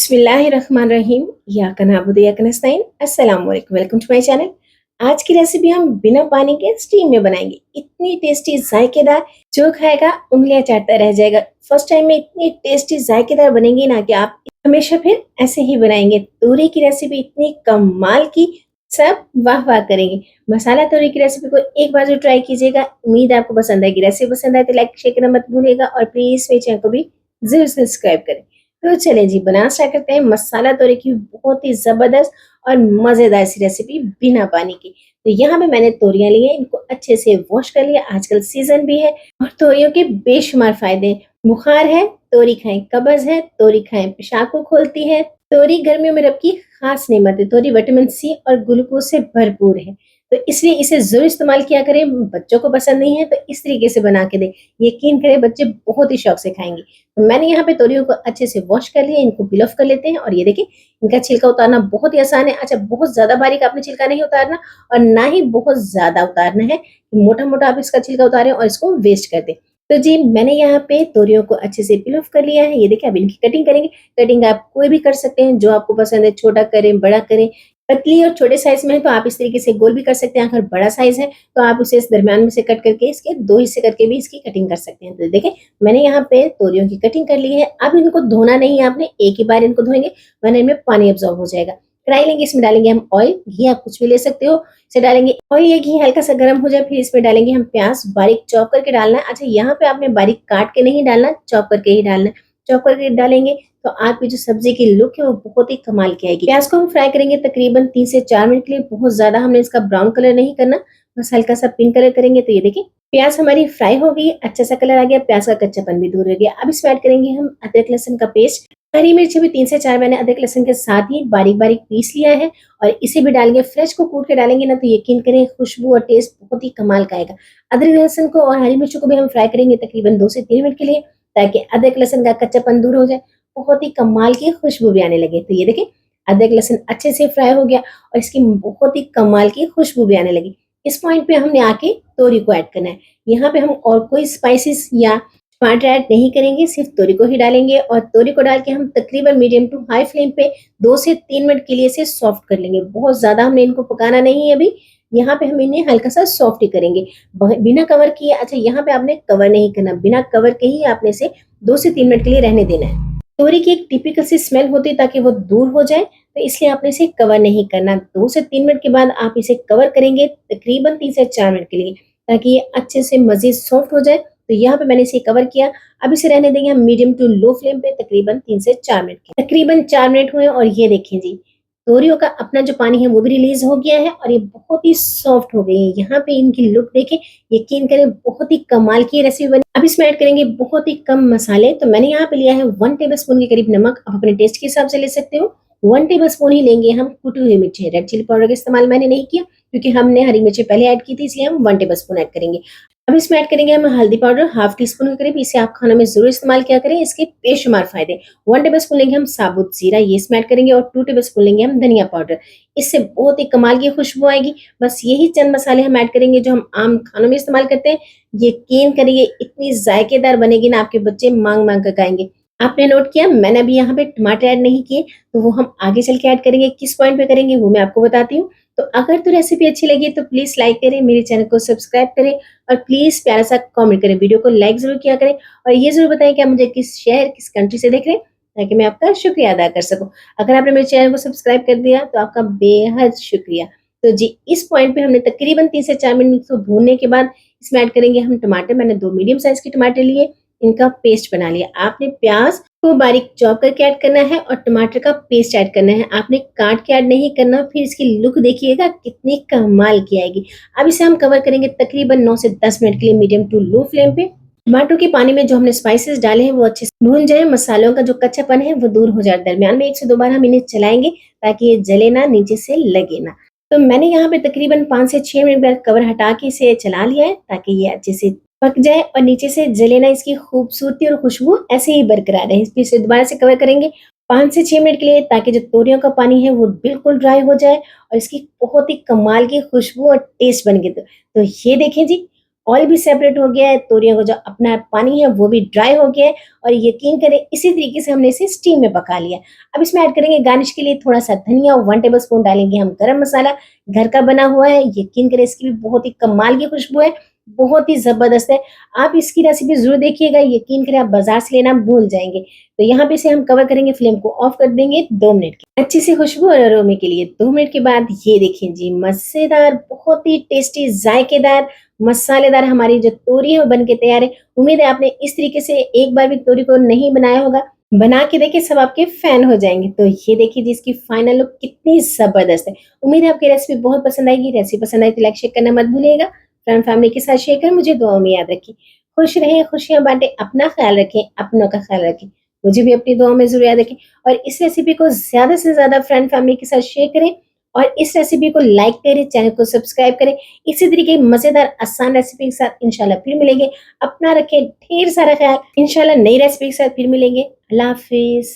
बिस्मिल्लाहिर्रहमानिर्रहीम। या कनाबुद या कनस्ताइन। अस्सलाम वालेकुम, वेलकम टू माय चैनल। आज की रेसिपी हम बिना पानी के स्टीम में बनाएंगे। इतनी टेस्टी जायकेदार, जो खाएगा उंगलियां चाटता रह जाएगा। फर्स्ट टाइम में इतनी टेस्टी जायकेदार बनेगी ना कि आप हमेशा फिर ऐसे ही बनाएंगे। तोरी की रेसिपी इतनी कमाल की, सब वाह वाह करेंगे। मसाला तोरी की रेसिपी को एक बार जो ट्राई कीजिएगा, उम्मीद है आपको पसंद आएगी। रेसिपी पसंद आए तो लाइक शेयर करना मत भूलिएगा और प्लीज मेरे चैनल को भी जरूर सब्सक्राइब करें। तो चलिए जी, बनाना स्टार्ट करते हैं। मसाला तोरी की बहुत ही जबरदस्त और मजेदार सी रेसिपी बिना पानी की। तो यहाँ पे मैंने तोरियां ली हैं, इनको अच्छे से वॉश कर लिया। आजकल सीजन भी है और तोरियों के बेशुमार फायदे हैं। बुखार है तोरी खाएं, कब्ज है तोरी खाएं, पेशाब को खोलती है तोरी, गर्मियों में रब की खास नेमत है। तोरी विटामिन सी और ग्लूकोज से भरपूर है, तो इसलिए इसे जरूर इस्तेमाल किया करें। बच्चों को पसंद नहीं है तो इस तरीके से बना के दें, यकीन करें बच्चे बहुत ही शौक से खाएंगे। तो मैंने यहाँ पे तोरियों को अच्छे से वॉश कर लिया, इनको पील ऑफ कर लेते हैं। और ये देखिए, इनका छिलका उतारना बहुत ही आसान है। अच्छा, बहुत ज्यादा बारीक आपने छिलका नहीं उतारना और ना ही बहुत ज्यादा उतारना है, मोटा मोटा आप इसका छिलका उतारें और इसको वेस्ट कर दें। तो जी, मैंने यहाँ पे तोरियों को अच्छे से पील ऑफ कर लिया है। ये देखिए, अब इनकी कटिंग करेंगे। कटिंग आप कोई भी कर सकते हैं, जो आपको पसंद है, छोटा करें बड़ा करें। पतली और छोटे साइज में है तो आप इस तरीके से गोल भी कर सकते हैं। अगर बड़ा साइज है तो आप उसे इस दरमियान में से कट करके इसके दो हिस्से करके भी इसकी कटिंग कर सकते हैं। तो देखिए, मैंने यहाँ पे तोरियों की कटिंग कर ली है। अब इनको धोना नहीं है आपने, एक ही बार इनको धोएंगे वरना इनमें पानी अब्सॉर्ब हो जाएगा। कढ़ाई लेंगे, इसमें डालेंगे हम ऑयल, घी आप कुछ भी ले सकते हो। इसे डालेंगे, ऑयल या घी हल्का सा गर्म हो जाए फिर इसमें डालेंगे हम प्याज। बारीक चॉप करके डालना है। अच्छा, यहाँ पे आपने बारीक काट के नहीं डालना, चॉप करके ही डालना है। चॉप करके डालेंगे तो आपकी जो सब्जी की लुक है वो बहुत ही कमाल की आएगी। प्याज को हम फ्राई करेंगे तकरीबन 3 से 4 मिनट के लिए। बहुत ज्यादा हमने इसका ब्राउन कलर नहीं करना, बस हल्का सा पिंक कलर करेंगे। तो ये देखिए, प्याज हमारी फ्राई हो गई, अच्छा सा कलर आ गया, प्याज का कच्चापन भी दूर हो गया। अब इसमें ऐड करेंगे हम अदरक लहसुन का पेस्ट। हरी मिर्ची भी 3 से 4 मैंने अदरक लहसुन के साथ ही बारीक बारीक पीस लिया है और इसे भी डालेंगे। फ्रेश को कूट के डालेंगे ना तो यकीन करें खुशबू और टेस्ट बहुत ही कमाल का आएगा। अदरक लहसुन को और हरी मिर्ची को भी हम फ्राई करेंगे तकरीबन 2 से 3 मिनट के लिए, ताकि अदरक लहसुन का कच्चापन दूर हो जाए, बहुत ही कमाल की खुशबू भी आने लगे। तो ये देखिए, अदरक लहसुन अच्छे से फ्राई हो गया और इसकी बहुत ही कमाल की खुशबू भी आने लगी। इस पॉइंट पे हमने आके तोरी को ऐड करना है। यहाँ पे हम और कोई स्पाइसेस या टमाटर ऐड नहीं करेंगे, सिर्फ तोरी को ही डालेंगे। और तोरी को डाल के हम तकरीबन मीडियम टू हाई फ्लेम पे 2 से 3 मिनट के लिए इसे सॉफ्ट कर लेंगे। बहुत ज्यादा हमने इनको पकाना नहीं है अभी, यहाँ पे हम इन्हें हल्का सा सॉफ्ट ही करेंगे बिना कवर किए। अच्छा, यहाँ पे आपने कवर नहीं करना, बिना कवर के ही आपने इसे 2 से 3 मिनट के लिए रहने देना है। तोरी की एक टिपिकल सी स्मेल होती है ताकि वो दूर हो जाए, तो इसलिए आपने इसे कवर नहीं करना। 2 से 3 मिनट के बाद आप इसे कवर करेंगे तकरीबन 3 से 4 मिनट के लिए, ताकि ये अच्छे से मजीद सॉफ्ट हो जाए। तो यहाँ पे मैंने इसे कवर किया। अब इसे रहने देंगे हम मीडियम टू लो फ्लेम पे तकरीबन 3 से 4 मिनट के। तकरीबन 4 मिनट हुए और ये देखें जी, तोरियों का अपना जो पानी है वो भी रिलीज हो गया है और ये बहुत ही सॉफ्ट हो गई है। यहाँ पे इनकी लुक देखें, यकीन करें बहुत ही कमाल की रेसिपी बनी। अब इसमें ऐड करेंगे बहुत ही कम मसाले। तो मैंने यहाँ पे लिया है 1 टेबल स्पून के करीब नमक, आप अपने टेस्ट के हिसाब से ले सकते हो। 1 टेबल स्पून ही लेंगे हम कुटी हुई मिर्ची। रेड चिली पाउडर का इस्तेमाल मैंने नहीं किया क्योंकि हमने हरी मिर्ची पहले ऐड की थी, इसलिए हम 1 टेबल स्पून ऐड करेंगे। अब इसमें ऐड करेंगे हम हल्दी पाउडर, हाफ टी स्पून के करीब। इसे आप खानों में जरूर इस्तेमाल किया करें, इसके बेशुमार फायदे। 1 टेबल स्पून लेंगे हम साबुत जीरा, ये इसमें ऐड करेंगे। और 2 टेबल स्पून लेंगे हम धनिया पाउडर, इससे बहुत ही कमाल की खुशबू आएगी। बस यही चंद मसाले हम ऐड करेंगे जो हम आम खानों में इस्तेमाल करते हैं। यकीन करिए इतनी जायकेदार बनेगी ना, आपके बच्चे मांग मांग कर खाएंगे। आपने नोट किया, मैंने अभी यहाँ पे टमाटर ऐड नहीं किए, तो वो हम आगे चल के ऐड करेंगे। किस पॉइंट पे करेंगे वो मैं आपको बताती हूँ। तो अगर तो रेसिपी अच्छी लगी तो प्लीज लाइक करें, मेरे चैनल को सब्सक्राइब करें और प्लीज प्यारा सा कमेंट करें। वीडियो को लाइक जरूर किया करें और ये जरूर बताएं कि आप मुझे किस शहर किस कंट्री से देख रहे हैं, ताकि मैं आपका शुक्रिया अदा कर सकूं। अगर आपने मेरे चैनल को सब्सक्राइब कर दिया तो आपका बेहद शुक्रिया। तो जी, इस पॉइंट पे हमने तकरीबन 3 से 4 मिनट को भूनने के बाद इसमें ऐड करेंगे हम टमाटर। मैंने 2 मीडियम साइज के टमाटर लिए, इनका पेस्ट बना लिया। आपने प्याज को बारीक चॉप करके ऐड करना है और टमाटर का पेस्ट ऐड करना है, आपने काट के ऐड नहीं करना। फिर इसकी लुक देखिएगा कितनी कमाल की आएगी। अब इसे हम कवर करेंगे तकरीबन 9 से 10 मिनट के लिए मीडियम टू लो फ्लेम पे। टमाटर के पानी में जो हमने स्पाइसेस डाले हैं वो अच्छे से भून जाए, मसालों का जो कच्चापन है वो दूर हो जाए। दरमियान में 1 से 2 बार हम इन्हें चलाएंगे ताकि ये जले ना, नीचे से लगे ना। तो मैंने यहाँ पे तकरीबन 5 से 6 मिनट बाद कवर हटा के इसे चला लिया है ताकि ये अच्छे से पक जाए और नीचे से जले ना। इसकी खूबसूरती और खुशबू ऐसे ही बरकरार रहे। फिर से दोबारा से कवर करेंगे 5 से 6 मिनट के लिए, ताकि जो तोरियों का पानी है वो बिल्कुल ड्राई हो जाए और इसकी बहुत ही कमाल की खुशबू और टेस्ट बन गए। तो ये देखें जी, ऑयल भी सेपरेट हो गया है, तोरियों का जो अपना पानी है वो भी ड्राई हो गया है और यकीन करें इसी तरीके से हमने इसे स्टीम में पका लिया। अब इसमें ऐड करेंगे गार्निश के लिए थोड़ा-सा धनिया, 1 टेबलस्पून डालेंगे हम गरम मसाला, घर का बना हुआ है, यकीन करें इसकी भी बहुत ही कमाल की खुशबू है, बहुत ही ज़बरदस्त है। आप इसकी रेसिपी ज़रूर देखिएगा, यकीन करें आप बाज़ार से लेना भूल जाएँगे। तो यहाँ पे इसे हम कवर करेंगे, फ्लेम को ऑफ कर देंगे 2 मिनट की अच्छी सी खुशबू और अरोमे के लिए। 2 मिनट के बाद ये देखिए जी मज़ेदार, बहुत ही टेस्टी, जायकेदार, मसालेदार हमारी जो तोरी है वो बन के तैयार है। उम्मीद है आपने इस तरीके से एक बार भी तोरी को नहीं बनाया होगा। बना के देखिए सब आपके फैन हो जाएँगे। तो ये देखिए जी इसकी फाइनल लुक कितनी ज़बरदस्त है। उम्मीद है आपकी रेसिपी बहुत पसंद आएगी। रेसिपी पसंद आई तो लाइक शेयर करना मत भूलिएगा। फ्रेंड फैमिली के साथ शेयर कर मुझे दुआओं में याद रखिए। खुश रहें, खुशियाँ बाँटें, अपना ख़्याल रखें, अपनों का ख़्याल रखें। मुझे भी अपनी दुआओं में ज़रूर याद रखें और इस रेसिपी को ज़्यादा से ज़्यादा फ्रेंड फैमिली के साथ शेयर करें और इस रेसिपी को लाइक करें, चैनल को सब्सक्राइब करें। इसी तरीके की मज़ेदार आसान रेसिपी के साथ इंशाल्लाह फिर मिलेंगे। अपना रखें ढेर सारा ख़्याल। इंशाल्लाह नई रेसिपी के साथ फिर मिलेंगे। अल्लाह हाफ़िज़।